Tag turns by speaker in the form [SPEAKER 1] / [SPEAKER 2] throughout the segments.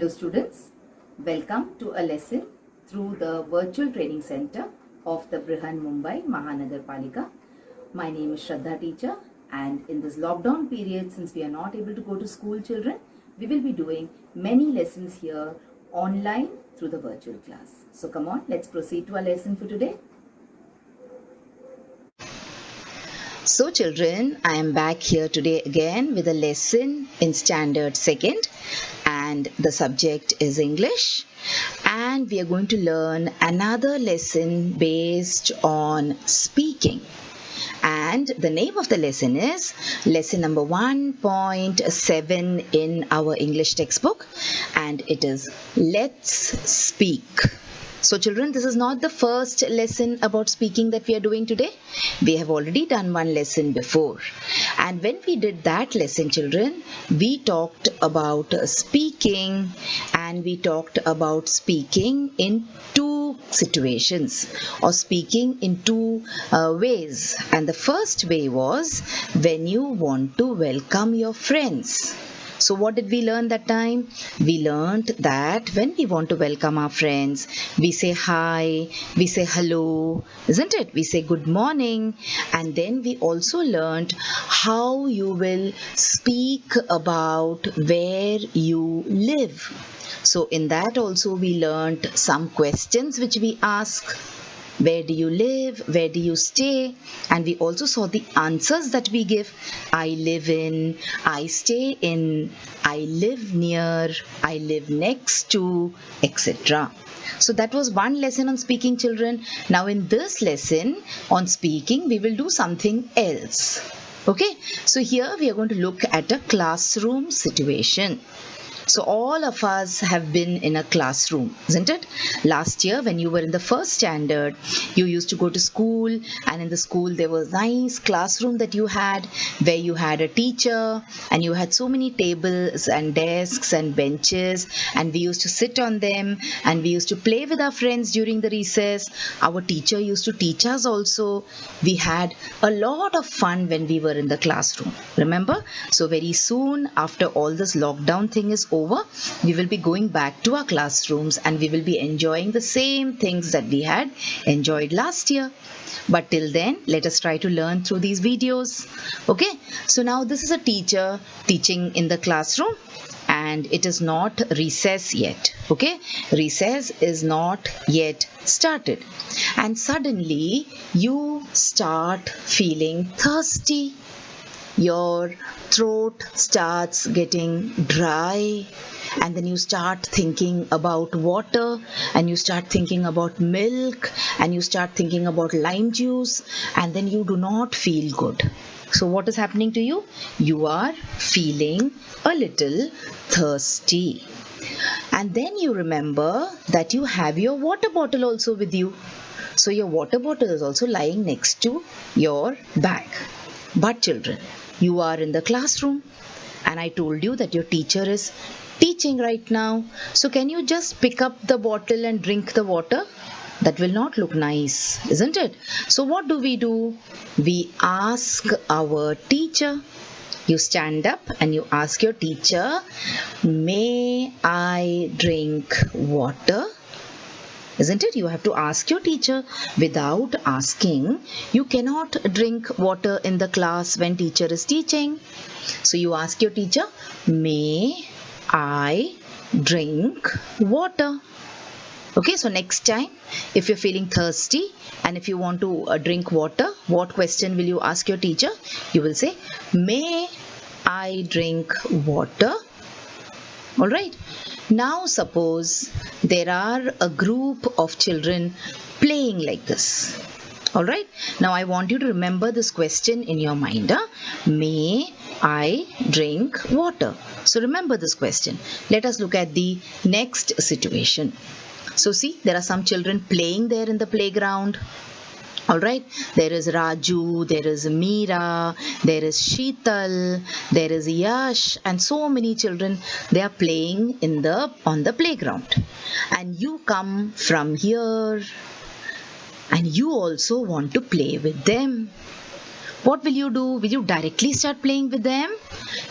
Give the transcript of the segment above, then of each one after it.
[SPEAKER 1] Hello students, welcome to a lesson through the virtual training center of the Brihan Mumbai Mahanagar Palika. My name is Shraddha teacher, and in this lockdown period, since we are not able to go to school, children, we will be doing many lessons here online through the virtual class. So come on, let's proceed to our lesson for today. So children, I am back here today again with a lesson in standard 2nd, and the subject is English, and we are going to learn another lesson based on speaking. And the name of the lesson is lesson number 1.7 in our English textbook, and it is Let's Speak. So children, this is not the first lesson about speaking that we are doing today. We have already done one lesson before. And when we did that lesson, children, we talked about speaking, and we talked about speaking in two situations, or speaking in two ways. And the first way was when you want to welcome your friends. So what did we learn that time? We learned that when we want to welcome our friends, we say hi, we say hello, isn't it? We say good morning. And then we also learned how you will speak about where you live. So in that also we learned some questions which we ask. Where do you live? Where do you stay? And we also saw the answers that we give. I live in, I stay in, I live near, I live next to, etc. So that was one lesson on speaking, children. Now in this lesson on speaking, we will do something else. Okay, so here we are going to look at a classroom situation. So all of us have been in a classroom, isn't it? Last year when you were in the first standard, you used to go to school, and in the school there was a nice classroom that you had, where you had a teacher, and you had so many tables and desks and benches, and we used to sit on them, and we used to play with our friends during the recess. Our teacher used to teach us also. We had a lot of fun when we were in the classroom, remember? So very soon after all this lockdown thing is over, we will be going back to our classrooms, and we will be enjoying the same things that we had enjoyed last year. But till then, let us try to learn through these videos. Okay, so now this is a teacher teaching in the classroom, and it is not recess yet. Okay, recess is not yet started, and suddenly you start feeling thirsty. Your throat starts getting dry, and then you start thinking about water, and you start thinking about milk, and you start thinking about lime juice, and then you do not feel good. So what is happening to you? You are feeling a little thirsty. And then you remember that you have your water bottle also with you. So your water bottle is also lying next to your bag. But children, you are in the classroom, and I told you that your teacher is teaching right now. So can you just pick up the bottle and drink the water? That will not look nice, isn't it? So what do? We ask our teacher. You stand up and you ask your teacher, may I drink water? Isn't it? You have to ask your teacher. Without asking, you cannot drink water in the class when teacher is teaching. So you ask your teacher, may I drink water? Okay, so next time, if you're feeling thirsty and if you want to drink water, what question will you ask your teacher? You will say, may I drink water? All right. Now suppose there are a group of children playing like this. All right. Now I want you to remember this question in your mind. May I drink water? So remember this question. Let us look at the next situation. So see, there are some children playing there in the playground. Alright, there is Raju, there is Meera, there is Sheetal, there is Yash, and so many children, they are playing on the playground. And you come from here, and you also want to play with them. What will you do? Will you directly start playing with them?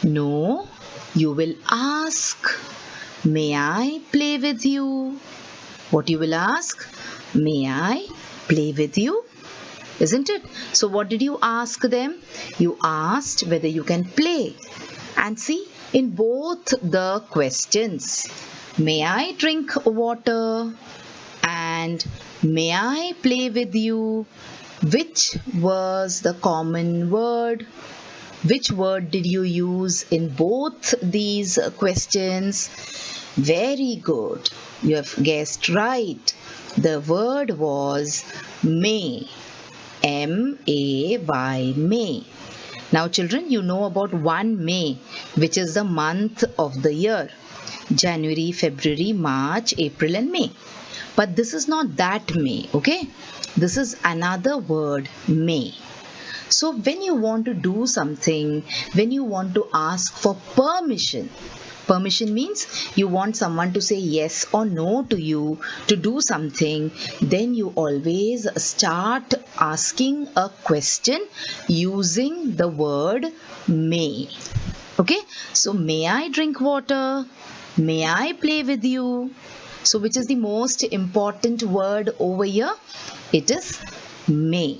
[SPEAKER 1] No, you will ask may I play with you? What you will ask? May I play with you? Isn't it? So what did you ask them? You asked whether you can play. And see, in both the questions, may I drink water and may I play with you? Which was the common word? Which word did you use in both these questions? Very good. You have guessed right. The word was May. M-A-Y, May. Now children, you know about 1 May, which is the month of the year. January, February, March, April and May. But this is not that May, okay? This is another word, May. So when you want to do something, when you want to ask for permission, permission means you want someone to say yes or no to you to do something, then you always start asking a question using the word may. Okay, so may I drink water? May I play with you? So which is the most important word over here? It is may.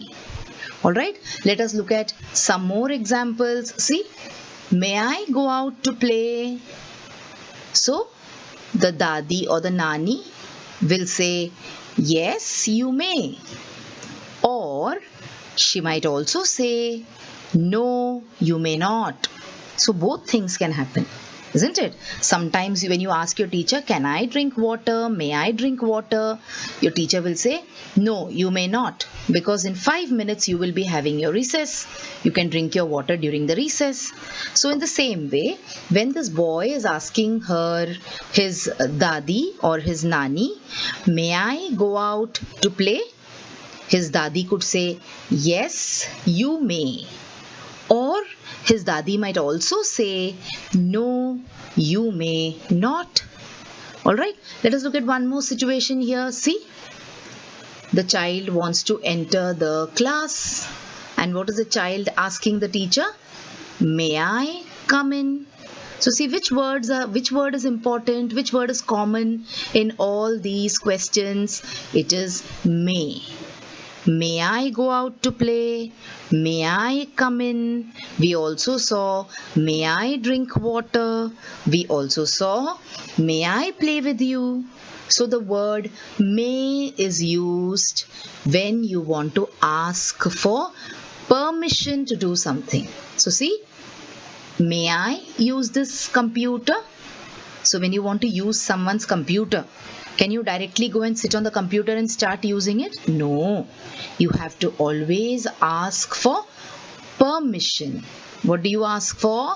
[SPEAKER 1] Alright, let us look at some more examples. See, may I go out to play? So, the dadi or the nani will say, yes, you may. Or, she might also say, no, you may not. So, both things can happen, isn't it? Sometimes when you ask your teacher, can I drink water? May I drink water? Your teacher will say, no, you may not. Because in 5 minutes you will be having your recess. You can drink your water during the recess. So in the same way, when this boy is asking her, his dadi or his nani, may I go out to play? His dadi could say, yes, you may. Or his dadi might also say, no, you may not. Alright, let us look at one more situation here. See, the child wants to enter the class. And what is the child asking the teacher? May I come in? So see which word is important, which word is common in all these questions. It is may. May I go out to play? May I come in? We also saw, may I drink water? We also saw, may I play with you? So the word may is used when you want to ask for permission to do something. So see, may I use this computer? So when you want to use someone's computer, can you directly go and sit on the computer and start using it? No. You have to always ask for permission. What do you ask for?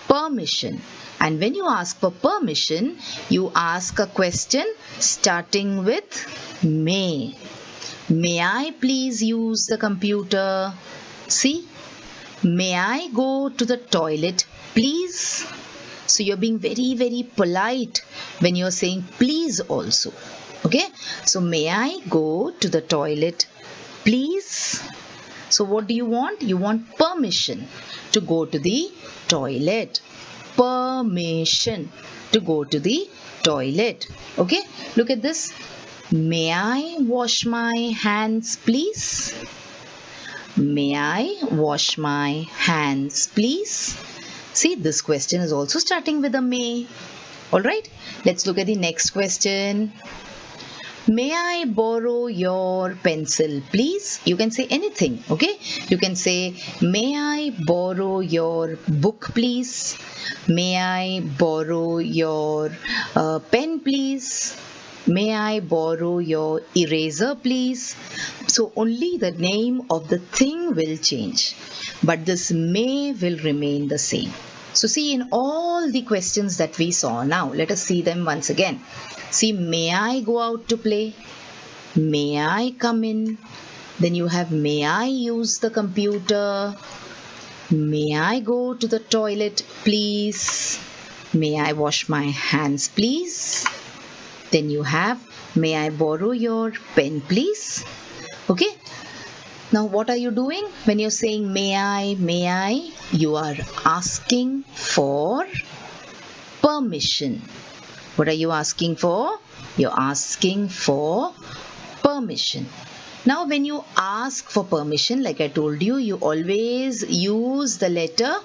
[SPEAKER 1] Permission. And when you ask for permission, you ask a question starting with may. May I please use the computer? See? May I go to the toilet, please? So you're being very, very polite when you're saying please also. Okay? So may I go to the toilet, please? So what do you want? You want permission to go to the toilet. Permission to go to the toilet. Okay? Look at this. May I wash my hands, please? May I wash my hands, please? See, this question is also starting with a may. Alright, let's look at the next question. May I borrow your pencil, please? You can say anything, okay? You can say, may I borrow your book, please? May I borrow your pen, please? May I borrow your eraser, please? So only the name of the thing will change, but this may will remain the same. So see, in all the questions that we saw now, let us see them once again. See, may I go out to play? May I come in? Then you have, may I use the computer? May I go to the toilet, please? May I wash my hands, please? Then you have, may I borrow your pen, please? Okay. Now what are you doing when you're saying may I? You are asking for permission. What are you asking for? You're asking for permission. Now when you ask for permission, like I told you, you always use the letter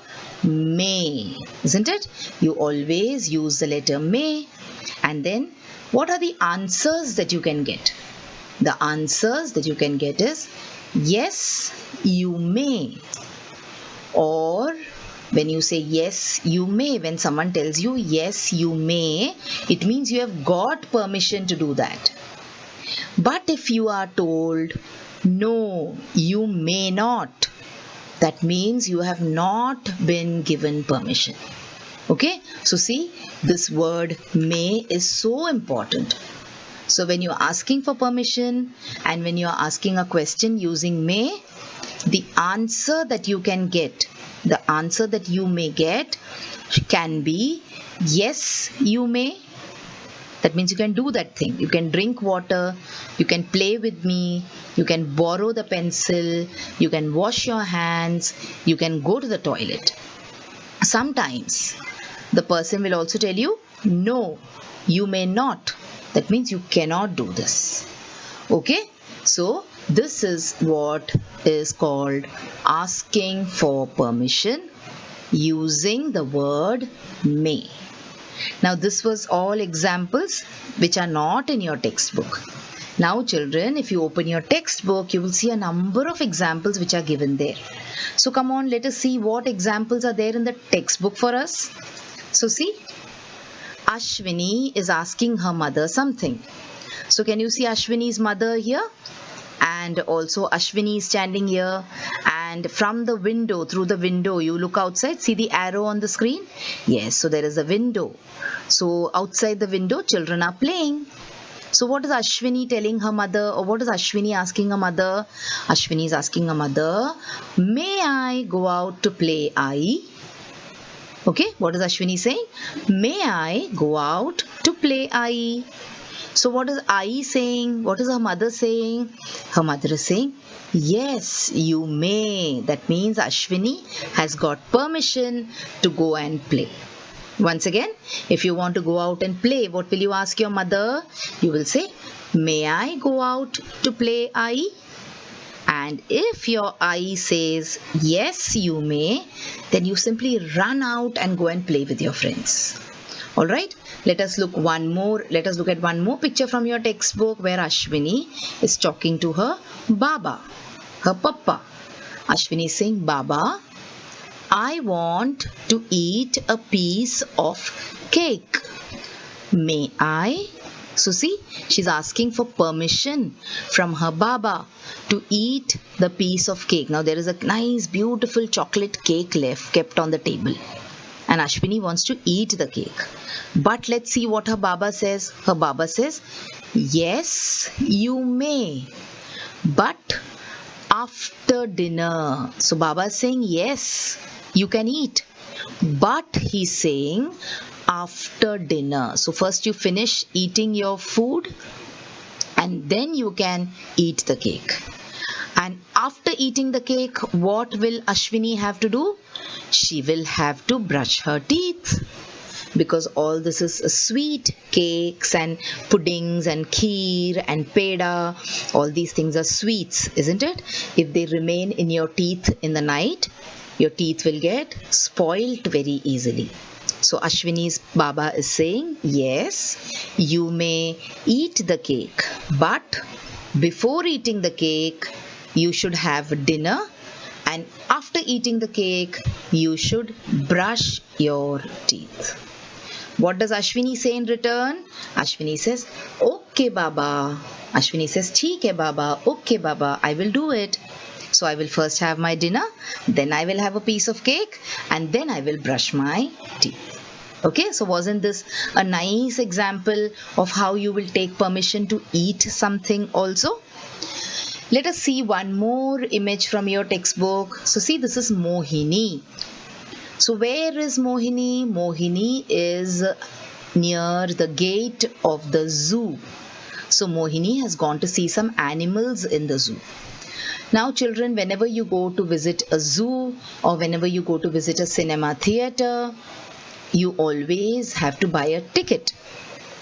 [SPEAKER 1] may, isn't it? You always use the letter may. And then what are the answers that you can get? The answers that you can get is yes, you may. Or when you say yes, you may, when someone tells you yes, you may, it means you have got permission to do that. But if you are told no, you may not, that means you have not been given permission. Okay, so see, this word may is so important. So when you're asking for permission and when you're asking a question using may, the answer that you can get, the answer that you may get can be yes, you may. That means you can do that thing. You can drink water, you can play with me, you can borrow the pencil, you can wash your hands, you can go to the toilet. Sometimes the person will also tell you no, you may not. That means you cannot do this. Okay, so this is what is called asking for permission using the word may. Now this was all examples which are not in your textbook. Now children, if you open your textbook, you will see a number of examples which are given there. So come on, let us see what examples are there in the textbook for us. So see, Ashwini is asking her mother something. So can you see Ashwini's mother here? And also Ashwini is standing here, and from the window, through the window, you look outside, see the arrow on the screen? Yes, so there is a window. So outside the window, children are playing. So what is Ashwini telling her mother, or what is Ashwini asking her mother? Ashwini is asking her mother, may I go out to play, Ai? Okay, what is Ashwini saying? May I go out to play, Ai? So what is Ai saying? What is her mother saying? Her mother is saying, yes, you may. That means Ashwini has got permission to go and play. Once again, if you want to go out and play, what will you ask your mother? You will say, may I go out to play, Ai? And if your Ai says, yes, you may, then you simply run out and go and play with your friends. Alright, let us look at one more picture from your textbook where Ashwini is talking to her Baba, her Papa. Ashwini is saying, Baba, I want to eat a piece of cake. May I? So see, she's asking for permission from her Baba to eat the piece of cake. Now there is a nice beautiful chocolate cake kept on the table. And Ashwini wants to eat the cake. But let's see what her Baba says. Her Baba says, yes, you may, but after dinner. So Baba is saying, yes, you can eat. But he's saying, after dinner. So first you finish eating your food and then you can eat the cake. And after eating the cake, what will Ashwini have to do? She will have to brush her teeth, because all this is sweet cakes and puddings and kheer and peda. All these things are sweets, isn't it? If they remain in your teeth in the night, your teeth will get spoiled very easily. So Ashwini's Baba is saying, yes, you may eat the cake, but before eating the cake, you should have dinner, and after eating the cake, you should brush your teeth. What does Ashwini say in return? Ashwini says, okay, Baba. Ashwini says, theek hai, Baba. Okay, Baba, I will do it. So I will first have my dinner, then I will have a piece of cake, and then I will brush my teeth. Okay, so wasn't this a nice example of how you will take permission to eat something also? Let us see one more image from your textbook. So see, this is Mohini. So where is Mohini? Mohini is near the gate of the zoo. So Mohini has gone to see some animals in the zoo. Now children, whenever you go to visit a zoo or whenever you go to visit a cinema theatre, you always have to buy a ticket.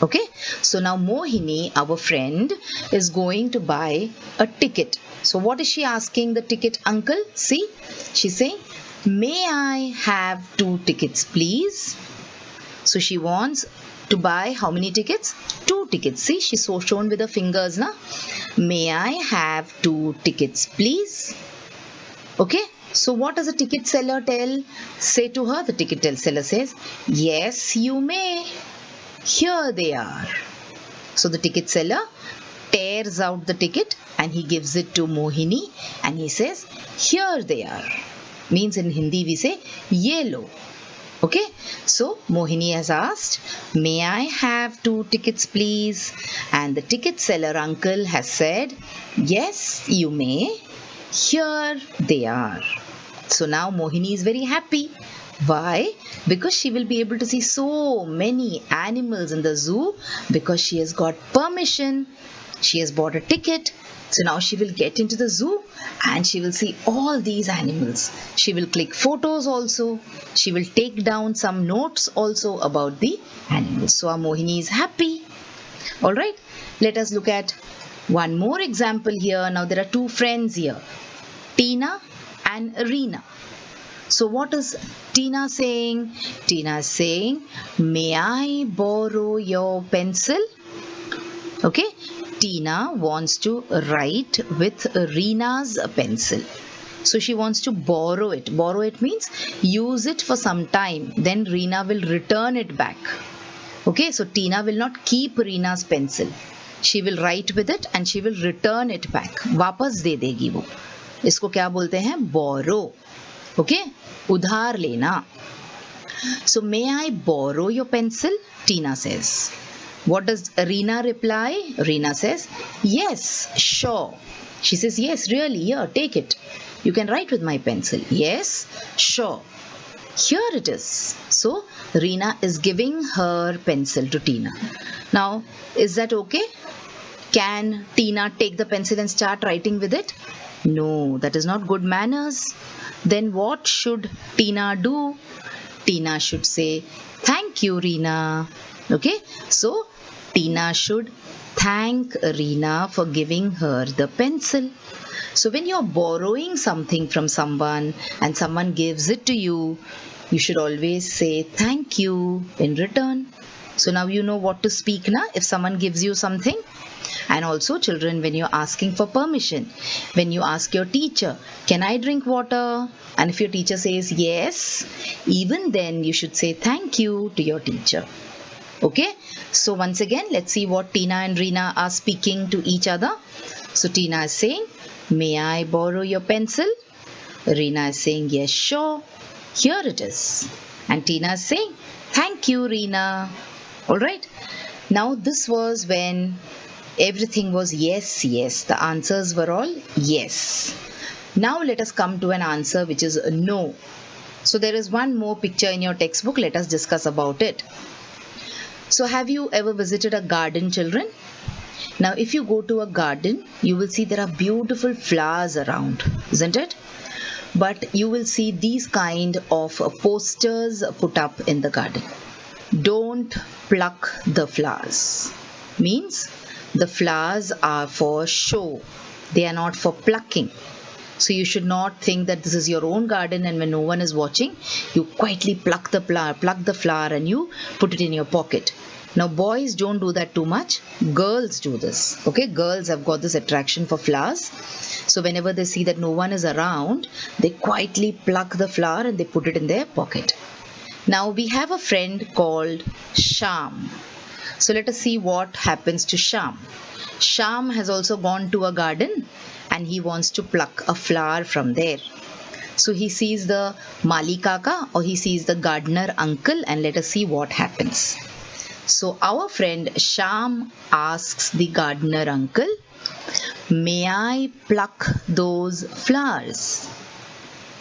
[SPEAKER 1] Okay, so now Mohini, our friend, is going to buy a ticket. So what is she asking the ticket uncle? See, she's saying, may I have 2 tickets, please? So she wants to buy how many tickets? 2 tickets. See, she's so shown with her fingers, na? May I have 2 tickets, please? Okay, so what does the ticket seller say to her? The ticket seller says, yes, you may. Here they are. So the ticket seller tears out the ticket and he gives it to Mohini and he says, here they are. Means in Hindi we say, ye lo. Okay, so Mohini has asked, may I have 2 tickets please? And the ticket seller uncle has said, yes, you may. Here they are. So now Mohini is very happy. Why? Because she will be able to see so many animals in the zoo because she has got permission. She has bought a ticket. So now she will get into the zoo and she will see all these animals. She will click photos also. She will take down some notes also about the animals. So our Mohini is happy. Alright, let us look at one more example here. Now there are 2 friends here, Tina and Reena. So what is Tina saying? Tina is saying, may I borrow your pencil? Okay, Tina wants to write with Reena's pencil. So she wants to borrow it. Borrow it means use it for some time. Then Reena will return it back. Okay, so Tina will not keep Reena's pencil. She will write with it and she will return it back. वापस दे देगी वो. इसको क्या बोलते हैं? Borrow. Okay, उधार लेना. So may I borrow your pencil? Tina says. What does Reena reply? Reena says, yes, sure. She says, yes, really, here, take it. You can write with my pencil. Yes, sure. Here it is. So Reena is giving her pencil to Tina. Now, is that okay? Can Tina take the pencil and start writing with it? No, that is not good manners. Then what should Tina do? Tina should say, thank you, Reena. Okay, so Tina should thank Reena for giving her the pencil. So when you're borrowing something from someone and someone gives it to you, you should always say thank you in return. So now you know what to speak now if someone gives you something. And also children, when you're asking for permission, when you ask your teacher, can I drink water? And if your teacher says yes, even then you should say thank you to your teacher. Okay, so once again, let's see what Tina and Reena are speaking to each other. So Tina is saying, may I borrow your pencil? Reena is saying, yes, sure. Here it is. And Tina is saying, thank you, Reena. Alright, now this was when everything was yes, yes. The answers were all yes. Now let us come to an answer which is no. So there is one more picture in your textbook. Let us discuss about it. So have you ever visited a garden, children? Now if you go to a garden, you will see there are beautiful flowers around, isn't it? But you will see these kind of posters put up in the garden. Don't pluck the flowers. Means the flowers are for show. They are not for plucking. So you should not think that this is your own garden and when no one is watching, you quietly pluck the flower and you put it in your pocket. Now boys don't do that too much. Girls do this. Okay, girls have got this attraction for flowers. So whenever they see that no one is around, they quietly pluck the flower and they put it in their pocket. Now we have a friend called Sham. So let us see what happens to Sham. Sham has also gone to a garden and he wants to pluck a flower from there. So he sees the Mali Kaka or he sees the gardener uncle and let us see what happens. So our friend Sham asks the gardener uncle, may I pluck those flowers?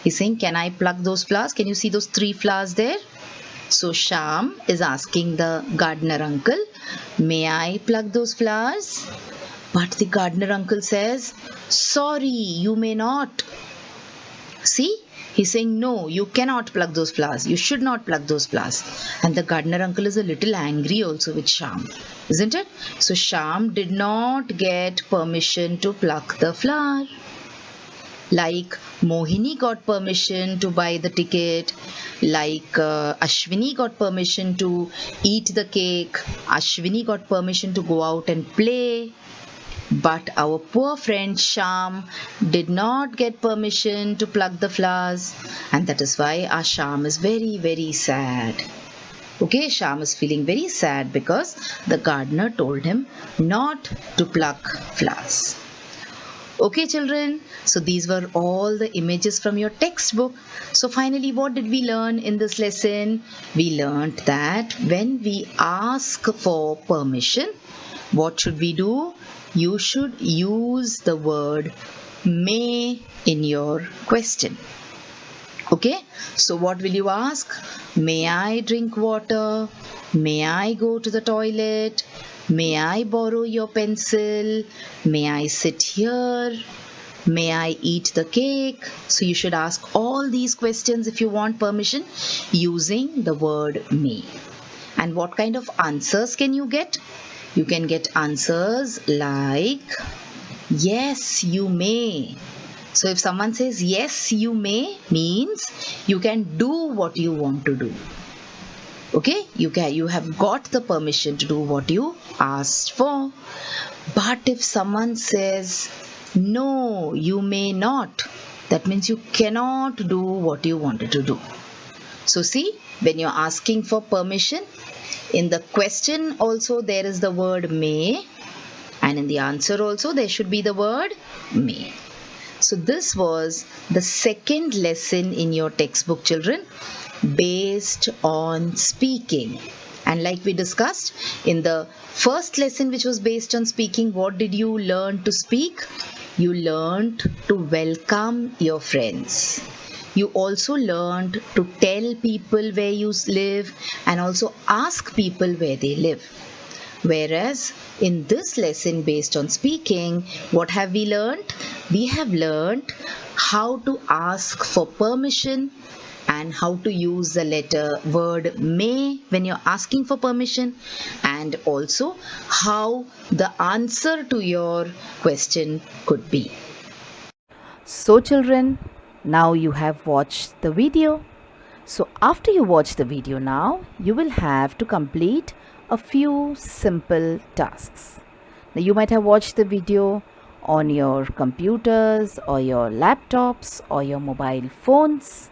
[SPEAKER 1] He's saying, can I pluck those flowers? Can you see those 3 flowers there? So Sham is asking the gardener uncle, may I pluck those flowers? But the gardener uncle says, sorry, you may not. See, He's saying, no, you cannot pluck those flowers. You should not pluck those flowers. And the gardener uncle is a little angry also with Shyam, isn't it? So Shyam did not get permission to pluck the flower. Like Mohini got permission to buy the ticket, like Ashwini got permission to eat the cake, Ashwini got permission to go out and play. But our poor friend Shyam did not get permission to pluck the flowers, and that is why our Shyam is very, very sad. Okay, Shyam is feeling very sad because the gardener told him not to pluck flowers. Okay children, so these were all the images from your textbook. So finally, what did we learn in this lesson? We learned that when we ask for permission, what should we do? You should use the word may in your question. Okay, so what will you ask? May I drink water? May I go to the toilet? May I borrow your pencil? May I sit here? May I eat the cake? So you should ask all these questions if you want permission using the word may. And what kind of answers can you get? You can get answers like, yes, you may. So if someone says, yes, you may, means you can do what you want to do. Okay, you have got the permission to do what you asked for. But if someone says, no, you may not, that means you cannot do what you wanted to do. So see, when you're asking for permission, in the question also there is the word may, and in the answer also there should be the word may. So this was the second lesson in your textbook, children, based on speaking. And like we discussed in the first lesson, which was based on speaking, what did you learn to speak? You learned to welcome your friends. You also learned to tell people where you live and also ask people where they live. Whereas in this lesson based on speaking, what have we learned? We have learned how to ask for permission and how to use the word may when you're asking for permission, and also how the answer to your question could be.
[SPEAKER 2] So children, now you have watched the video. So after you watch the video now, you will have to complete a few simple tasks. Now you might have watched the video on your computers or your laptops or your mobile phones.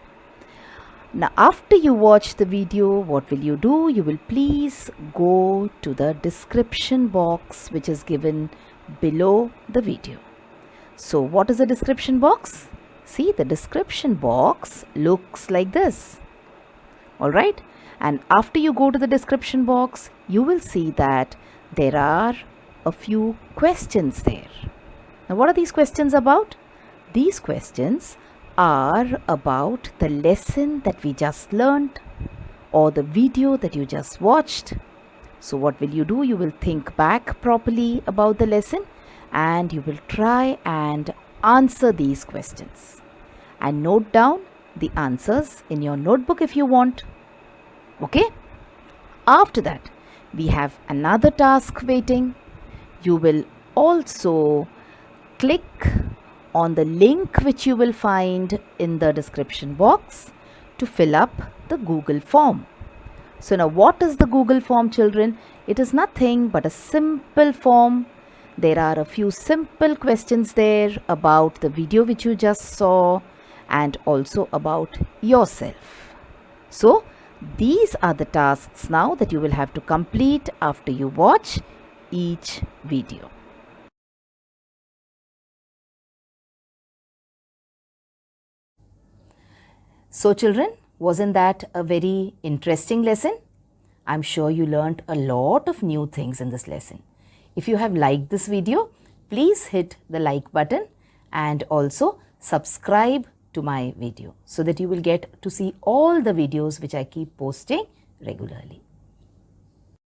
[SPEAKER 2] Now after you watch the video, what will you do? You will please go to the description box which is given below the video. So what is the description box? See, the description box looks like this. Alright, and after you go to the description box, you will see that there are a few questions there. Now what are these questions about? These questions are about the lesson that we just learned or the video that you just watched. So what will you do? You will think back properly about the lesson and you will try and answer these questions and note down the answers in your notebook if you want. Okay? After that, we have another task waiting. You will also click on the link which you will find in the description box to fill up the Google form. So now what is the Google form, children? It is nothing but a simple form. There are a few simple questions there about the video which you just saw and also about yourself. So these are the tasks now that you will have to complete after you watch each video. So children, wasn't that a very interesting lesson? I'm sure you learned a lot of new things in this lesson. If you have liked this video, please hit the like button and also subscribe to my video so that you will get to see all the videos which I keep posting regularly.